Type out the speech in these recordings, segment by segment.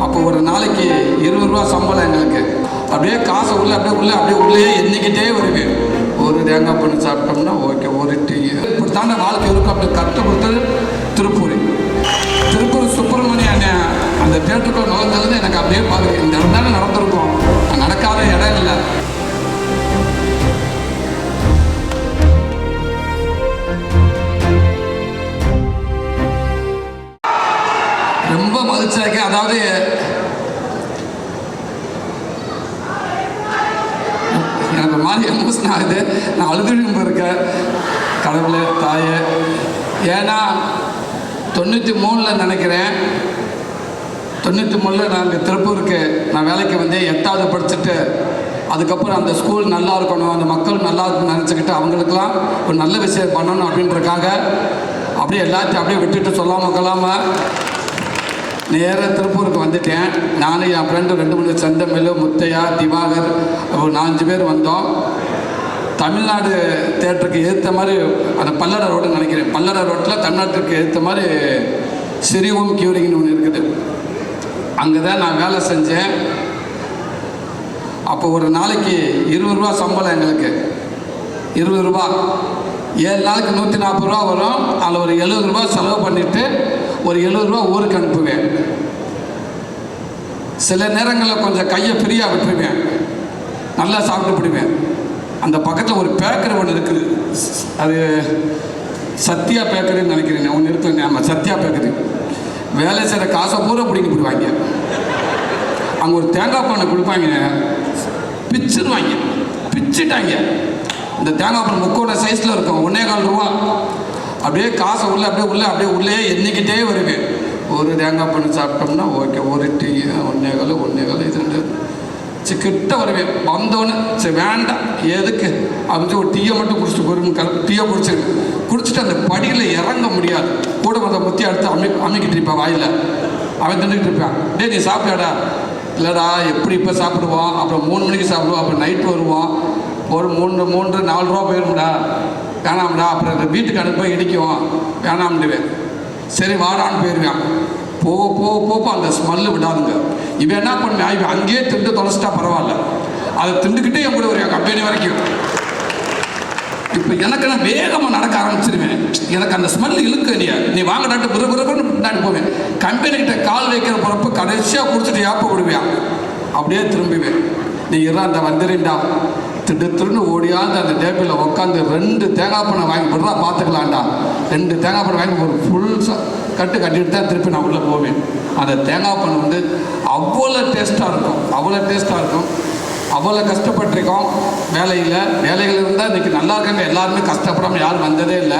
அப்போ ஒரு நாளைக்கு 20 ரூபா சம்பளம் எங்களுக்கு. அப்படியே காசை அப்படியே உள்ளே எண்ணிக்கிட்டே வருது. ஒரு தேங்காய் பண்ணி சாப்பிட்டோம்னா ஓகே, ஒரு டீ. இப்படி தானே வாழ்க்கை இருக்கும். அப்படி கற்றுக் கொடுத்தது திருப்பூர் சுப்பிரமணிய அண்ணன் அந்த தேட்டருக்குள்ள நுழைஞ்சதுன்னு எனக்கு அப்படியே பார்க்குறேன். இந்த இடம் தானே நடந்திருக்கும், நடக்காத இடம் இல்லை. ரொம்ப மகிழ்ச்சியாக. அதாவது எனக்கு மாதிரி எமோஷன் ஆகுது. நான் அழுதுன்னு இருக்கேன். கடவுளே தாயே, ஏன்னா 93 நினைக்கிறேன், 93 நான் இங்கே திருப்பூருக்கு நான் வேலைக்கு வந்து 8வது படிச்சுட்டு, அதுக்கப்புறம் அந்த ஸ்கூல் நல்லா இருக்கணும், அந்த மக்கள் நல்லா இருக்குன்னு நினச்சிக்கிட்டு அவங்களுக்கெல்லாம் ஒரு நல்ல விஷயம் பண்ணணும் அப்படின்றக்காக அப்படியே எல்லாத்தையும் அப்படியே விட்டுட்டு சொல்லாமல் கொள்ளாமல் நேராக திருப்பூருக்கு வந்துட்டேன். நானும் என் ஃப்ரெண்டு 2 3 செந்தமிழ், முத்தையா, திவாகர், ஒரு 4 பேர் வந்தோம். தமிழ்நாடு தேட்டருக்கு எதிர்த்த மாதிரி அந்த பல்லட ரோடுன்னு நினைக்கிறேன், பல்லட ரோட்டில் தமிழ்நாட்டுக்கு எதிர்த்த மாதிரி சிறிவோம் கியூரிங்னு ஒன்று இருக்குது. அங்கே தான் நான் வேலை செஞ்சேன். அப்போ ஒரு நாளைக்கு 20 ரூபா சம்பளம் எங்களுக்கு. 20 ரூபா 7 நாளைக்கு 140 ரூபா வரும். அதில் ஒரு 70 ரூபா செலவு பண்ணிவிட்டு ஒரு 70 ரூபா ஊருக்கு அனுப்புவேன். சில நேரங்களில் கொஞ்சம் கையை ஃப்ரீயாக விட்டுருவேன், நல்லா சாப்பிட்டு போடுவேன். அந்த பக்கத்தில் ஒரு பேக்கரி ஒன்று இருக்குது, அது சத்யா பேக்கரின்னு நினைக்கிறேன், ஒன்று இருக்குது. ஆமாம், சத்யா பேக்கரி. வேலை செய்கிற காசை பூரா பிடிங்கி போடுவாங்க. அங்கே ஒரு தேங்காய் பானை கொடுப்பாங்க, பிச்சுட்டாங்க. இந்த தேங்காய் பானை முக்கோட சைஸில் இருக்கும், 1.25 ரூபா. அப்படியே காசை அப்படியே உள்ளே எண்ணிக்கிட்டே வருவேன். ஒரு தேங்காய் பண்ணி சாப்பிட்டோம்னா ஓகே, ஒரு டீ, 1.25 இது 2 கிட்ட வருவேன். வந்தோன்னே சரி வேண்டாம் எதுக்கு அப்படின்னு ஒரு டீயை மட்டும் குடிச்சிட்டு போயிடும். டீயை குடிச்சிட்டு அந்த படியில் இறங்க முடியாது. கூட வந்த முத்தி அடுத்து அமைக்கிட்டு இருப்பான் வாயில். அவன் தின்னுக்கிட்டு இருப்பான். டே நீ சாப்பிடாடா? இல்லைடா, எப்படி இப்போ சாப்பிடுவோம், அப்புறம் 3 மணிக்கு சாப்பிடுவோம், அப்புறம் நைட்டு வருவோம், ஒரு 4 ரூபா போயிடும்டா, வேணாம்டா, அப்புறம் வீட்டுக்கு அனுப்ப இடிக்கும், வேணாம்டுவேன். சரி வாடான்னு போயிடுவேன். போப்போ அந்த ஸ்மெல்லு விடாதுங்க. இவன் என்ன பண்ணுவேன், இவன் அங்கேயே திண்டு தொலைச்சிட்டா பரவாயில்ல, அதை திண்டுக்கிட்டே என் கூட வருவேன் கம்பெனி வரைக்கும். இப்போ எனக்கு நான் வேகமாக நடக்க ஆரம்பிச்சிருவேன். எனக்கு அந்த ஸ்மெல் இழுக்க நீ வாங்கடாட்டு புறப்புறப்புன்னு பின்னாடி போவேன். கம்பெனிக்கிட்ட கால் வைக்கிற போகிறப்ப கடைசியாக குடிச்சிட்டு ஏப்ப விடுவேன். அப்படியே திரும்புவேன். நீ அந்த வந்துடுண்டா, திடுன்னு ஓடியாந்து அந்த டேபிளில் உட்காந்து 2 தேங்காய் பண்ணை வாங்கி போடுறா, பார்த்துக்கலாம்டா. 2 தேங்காய் பண்ணை வாங்கி ஒரு ஃபுல் கட்டிட்டு தான் திருப்பி நான் உள்ளே போவேன். அந்த தேங்காய் பண்ணை வந்து அவ்வளோ டேஸ்ட்டாக இருக்கும். அவ்வளோ கஷ்டப்பட்டிருக்கோம் வேலைகள் இருந்தால் இன்றைக்கி நல்லா இருக்காங்க. எல்லாருமே கஷ்டப்படாமல் யாரும் வந்ததே இல்லை.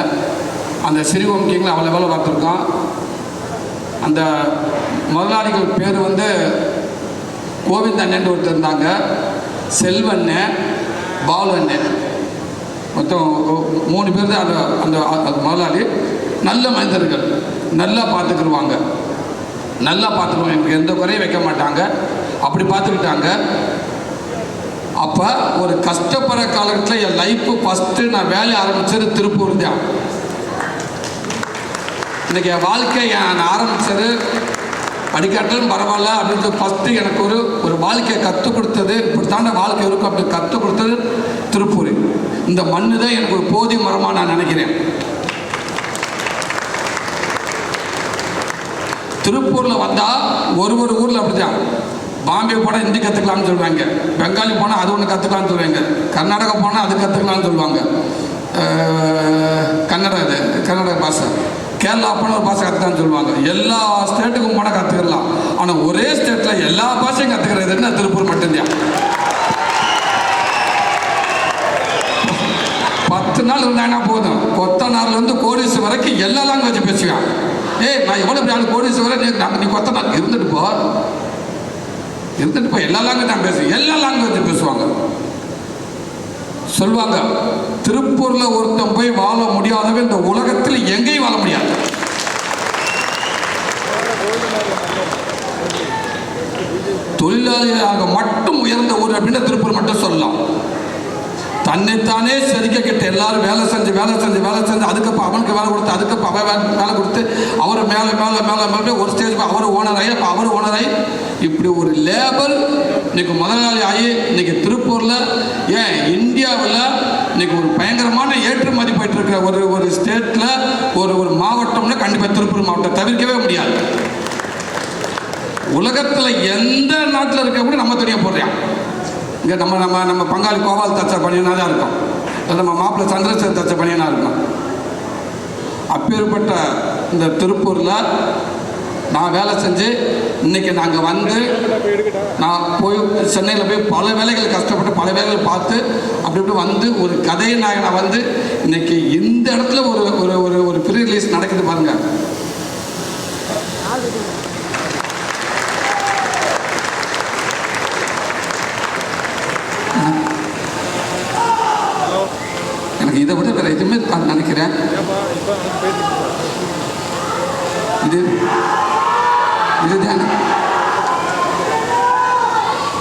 அந்த சிறிவோம் கிங்கில் அவ்வளோ வேலை பார்த்துருக்கோம். அந்த முதலாளிகள் பேர் வந்து கோவிந்தண்ணன் ஒருத்தர் இருந்தாங்க, செல்வண்ணன், பாலுண்ணன், மொத்தம் 3 பேர் தான் அந்த முதலாளி. நல்ல மனிதர்கள், நல்லா பார்த்துக்குருவாங்க. எனக்கு எந்த குறையும் வைக்க மாட்டாங்க. அப்படி பார்த்துக்கிட்டாங்க. அப்போ ஒரு கஷ்டப்படுற காலத்தில் என் லைஃப்பு ஃபஸ்ட்டு நான் வேலையை ஆரம்பித்தது திருப்பூர் தான். இன்றைக்கி என் வாழ்க்கை நான் ஆரம்பித்தது படிக்காட்டாலும் பரவாயில்ல அப்படின்னு ஃபஸ்ட்டு எனக்கு ஒரு வாழ்க்கையை கற்றுக் கொடுத்தது, இப்படி தாண்ட வாழ்க்கை இருக்கும் அப்படி கற்றுக் கொடுத்தது திருப்பூர். இந்த மண்ணு தான் எனக்கு ஒரு போதிய மரமாக நான் நினைக்கிறேன். திருப்பூரில் வந்தால் ஒரு ஊரில் அப்படி தான். பாம்பே போனால் ஹிந்தி கற்றுக்கலாம்னு சொல்லுவாங்க, பெங்காலி போனால் அது ஒன்று கற்றுக்கலாம்னு சொல்லுவாங்க, கர்நாடகா போனால் அது கற்றுக்கலாம்னு சொல்லுவாங்க, கன்னட பாஷை, கேரளா போனால் ஒரு பாஷை கற்றுக்கலாம்னு சொல்லுவாங்க. எல்லா ஸ்டேட்டுக்கும் போனால் கற்றுக்கலாம். ஆனால் ஒரே ஸ்டேட்டில் எல்லா பாஷையும் கற்றுக்கிறதுன்னா திருப்பூர் மட்டும்தான். 10 நாள் இருந்தாங்கன்னா போதும், கொத்தனார்லேருந்து கோடிஸ் வரைக்கும் எல்லா லாங்குவேஜ் பேசுவேன். நான் எவ்வளோ பெரிய கோடிஸ்வரர், நீ கொத்தனார் இருந்துட்டு போ எல்லா லாங்குவேஜ் நான் பேசுவேன். எல்லா லாங்குவேஜ் பேசுவாங்க. சொல்லுவாங்க, திருப்பூரில் ஒருத்தன் போய் வாழ முடியாதவன் இந்த உலகத்தில் எங்கேயும் வாழ முடியாது. தொழிலாளியாக மட்டும் உயர்ந்த ஊர் அப்படின்னு திருப்பூர் மட்டும் சொல்லலாம். தன்னைத்தானே செதுக்கிட்ட எல்லாரும் வேலை செஞ்சு அதுக்கப்புறம் அவனுக்கு வேலை கொடுத்து, அதுக்கப்புறம் அவன் வேலை கொடுத்து, அவர் மேலே ஒரு ஸ்டேஜ் அவர் ஓனராகி, அவர் ஓனராகி இப்படி ஒரு லேபல் இன்னைக்கு முதலாளி ஆகி இன்னைக்கு திருப்பூரில் ஏன் இந்தியாவில் இன்னைக்கு ஒரு பயங்கரமான ஏற்றுமதி போயிட்டு இருக்கிற ஒரு ஸ்டேட்டில் ஒரு மாவட்டம்னா கண்டிப்பாக திருப்பூர் மாவட்டம் தவிர்க்கவே முடியாது. உலகத்தில் எந்த நாட்டில் இருக்க கூட நம்ம துணியை போடுறோம். இங்கே நம்ம நம்ம நம்ம பங்காளி கோபால் தச்ச பணியனாக தான் இருக்கும், நம்ம மாப்பிள்ளை சந்திரசேகர் தச்ச பணியனாக இருக்கும். அப்பேற்பட்ட இந்த திருப்பூரில் நான் வேலை செஞ்சு இன்றைக்கி நாங்கள் வந்து நான் போய் சென்னையில் போய் பல வேலைகள் கஷ்டப்பட்டு பல வேலைகள் பார்த்து அப்படி இப்படி வந்து ஒரு கதையை நான் வந்து இன்றைக்கி இந்த இடத்துல ஒரு ப்ரீ ரிலீஸ் நடக்குது பாருங்கள். எனக்கு இதை விட வேறு எதுவுமே இருக்கான்னு நினைக்கிறேன். இதுதான்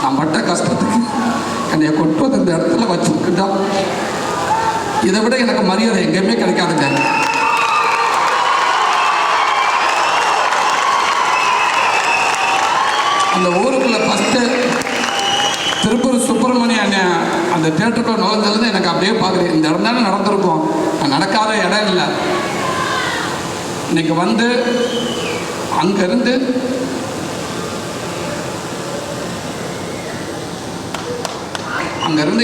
நான் பட்ட கஷ்டத்துக்கு என்னை கொண்டு வந்து இந்த இடத்துல வச்சுருக்குட்டா இதை விட எனக்கு மரியாதை எங்கேயுமே கிடைக்காதுங்க. அந்த ஊருக்குள்ள ஃபஸ்ட்டு திருப்பூர் சுப்பிரமணியன் அந்த தேட்டருக்குள்ள நுழைஞ்சதுன்னு எனக்கு அப்படியே பார்க்குறேன். இந்த இடம் தானே நடந்திருக்கும், நடக்காத இடம் இல்லை. இன்னைக்கு வந்து அங்கேருந்து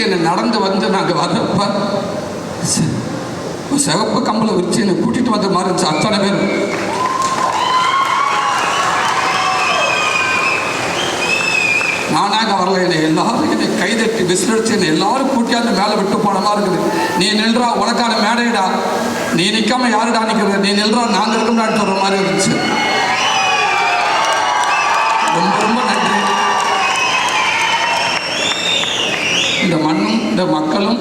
என்னை நடந்து வந்து நாங்கள் வர்றப்ப சிவப்பு கம்பளை வச்சு என்னை கூட்டிகிட்டு வந்த மாதிரி இருந்துச்சு. அத்தனை பேர் நானாக வரல, என்னை எல்லாரும் என்னை கைதட்டி விசிலடிச்சு என்னை எல்லாரும் கூட்டியாந்து மேலே விட்டு போன மாதிரி இருக்குது. நீ நில்றா, உனக்கான மேடைடா, நீ நிற்காம யாருடா நிற்கிறது, நீ நில்றா, நாங்கள் இருக்கோம்னு சொல்கிற மாதிரி இருந்துச்சு. ரொம்ப ரொம்ப நன்றி. இந்த மண்ணும் இந்த மக்களும்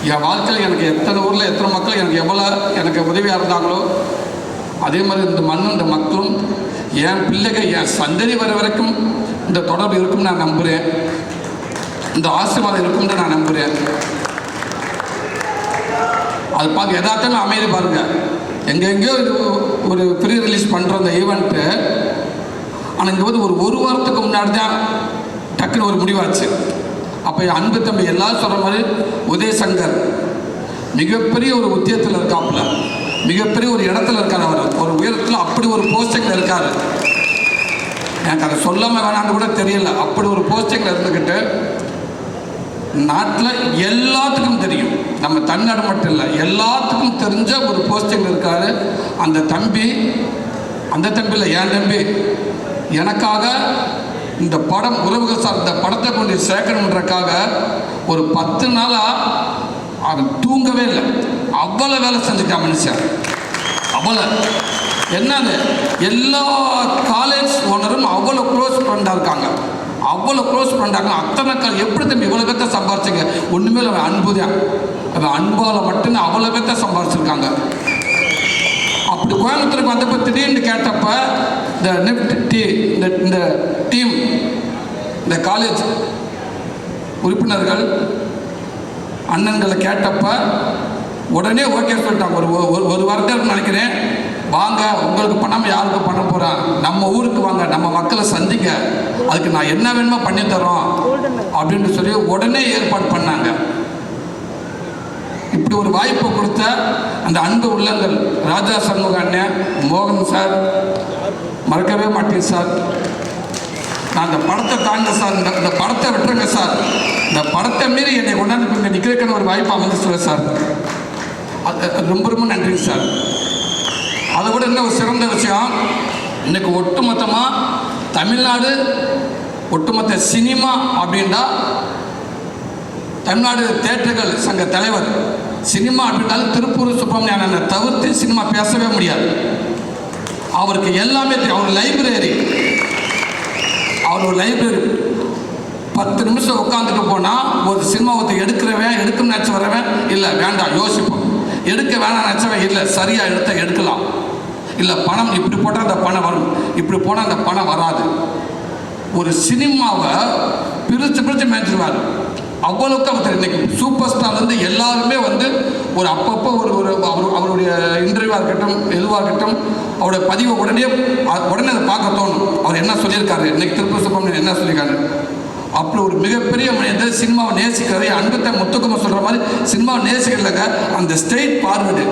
என் வாழ்க்கையில் எனக்கு எத்தனை ஊரில் எத்தனை மக்கள் எனக்கு எவ்வளோ எனக்கு உதவியாக இருந்தாங்களோ அதே மாதிரி இந்த மண்ணும் இந்த மக்களும் என் பிள்ளைகள் என் சந்ததி வர வரைக்கும் இந்த தொடர்பு இருக்கும்னு நான் நம்புகிறேன். இந்த ஆசீர்வாதம் இருக்கும்னு நான் நம்புகிறேன். அது பார்க்க எதார்த்தமே அமைதி பாருங்கள். எங்கெங்கேயோ இது ஒரு ப்ரீ ரிலீஸ் பண்ணுற அந்த ஈவெண்ட்டு, ஆனால் இங்கே வந்து ஒரு வாரத்துக்கு முன்னாடி தான் டக்குன்னு ஒரு முடிவாச்சு. அப்போ அன்பு தம்பி எல்லாரும் சொல்கிற மாதிரி உதயசங்கர் மிகப்பெரிய ஒரு உத்தியத்தில் இருக்காப்புல, மிகப்பெரிய ஒரு இடத்துல இருக்கார். அவர் ஒரு உயரத்தில் அப்படி ஒரு போஸ்டிங்கில் இருக்கார். எனக்கு அதை சொல்லாமல் வேணான்னு கூட தெரியல. அப்படி ஒரு போஸ்டிங்கில் இருந்துக்கிட்டு நாட்டில் எல்லாத்துக்கும் தெரியும், நம்ம தமிழ்நாடு மட்டும் இல்லை எல்லாத்துக்கும் தெரிஞ்ச ஒரு போஸ்டிங்கில் இருக்கார் அந்த தம்பி. அந்த தம்பியில் என் தம்பி எனக்காக இந்த படம் உறவுகள் சார் இந்த படத்தை கொண்டு சேர்க்கணுன்றக்காக ஒரு 10 நாளாக அவன் தூங்கவே இல்லை. அவ்வளோ வேலை செஞ்சுட்டான் மனுஷன். அவ்வளோ என்னது எல்லா காலேஜ் ஓனரும் அவ்வளோ க்ளோஸ் ஃப்ரெண்டாக இருக்காங்க, அவ்வளோ க்ளோஸ் ஃப்ரெண்டாங்க. அத்தனை எப்படி தம்பி இவ்வளோ பேர்த்த சம்பாரிச்சிங்க? ஒன்றுமே அவன் அன்பு தான், அவன் அன்பால் மட்டும்தான் அவ்வளோ பேர்த்த சம்பாரிச்சிருக்காங்க. அப்படி கோயம்புத்தூருக்கு வந்தப்போ திடீர்னு கேட்டப்ப இந்த நிஃப்ட் இந்த டீம் இந்த காலேஜ் உறுப்பினர்கள் அண்ணன்களை கேட்டப்ப உடனே ஓகே சொல்லிட்டாங்க. ஒரு வாரத்தில் நினைக்கிறேன், வாங்க உங்களுக்கு பண்ணாமல் யாருக்கு பண்ண போகிறான், நம்ம ஊருக்கு வாங்க, நம்ம மக்களை சந்திக்க, அதுக்கு நான் என்ன வேணுமோ பண்ணித்தரோம் அப்படின்னு சொல்லி உடனே ஏற்பாடு பண்ணாங்க. இப்படி ஒரு வாய்ப்பை கொடுத்த அந்த அன்பு உள்ளங்கள் ராஜா சண்முக அண்ணன், மோகன் சார், மறக்கவே மாட்டேன் சார். நான் இந்த படத்தை தாங்க சார், இந்த படத்தை விட்டுருங்க சார், இந்த படத்தை மீறி என்னை கொண்டாந்து இங்கே நிற்கிறதுக்கான ஒரு வாய்ப்பு அமைந்து சொல்ல சார். அது ரொம்ப ரொம்ப நன்றி சார். அதை விட என்ன ஒரு சிறந்த விஷயம், இன்னைக்கு ஒட்டுமொத்தமாக தமிழ்நாடு ஒட்டுமொத்த சினிமா அப்படின்னா தமிழ்நாடு தேட்டர்கள் சங்க தலைவர், சினிமா அப்படின்னாலும் திருப்பூர் சுப்பிரமணியனை தவிர்த்து சினிமா பேசவே முடியாது. அவருக்கு எல்லாமே தெரியும். அவர் லைப்ரரி, அவர் ஒரு லைப்ரரி 10 நிமிஷம் உட்காந்துட்டு போனால் ஒரு சினிமா ஒருத்தர் எடுக்கணும்னு நினச்சி வரவன் இல்லை வேண்டாம் யோசிப்போம், எடுக்க வேணாம் நினச்சவன் இல்லை சரியாக எடுக்கலாம், இல்லை பணம் இப்படி போட்டால் அந்த பணம் வரும், இப்படி போனால் அந்த பணம் வராது. ஒரு சினிமாவை பிரித்து மேய்ச்சிருவார். அவ்வளவுக்கு அவர் இன்னைக்கு சூப்பர் ஸ்டார்லேருந்து எல்லாருமே வந்து ஒரு அப்பப்போ ஒரு அவருடைய இன்டர்வியூவாக இருக்கட்டும் எதுவாக இருக்கட்டும் அவருடைய பதிவை உடனே அதை பார்க்க தோணும். அவர் என்ன சொல்லியிருக்காரு, இன்னைக்கு திருப்பூர் சுப்பிரமணியன் என்ன சொல்லியிருக்காரு, அப்படி ஒரு மிகப்பெரிய மனிதர் சினிமாவை நேசிக்கிறது. அன்பத்தை முத்துக்குமார் சொல்கிற மாதிரி சினிமாவை நேசிக்கிறதுங்க, அந்த ஸ்ட்ரெயிட் ஃபார்வர்டு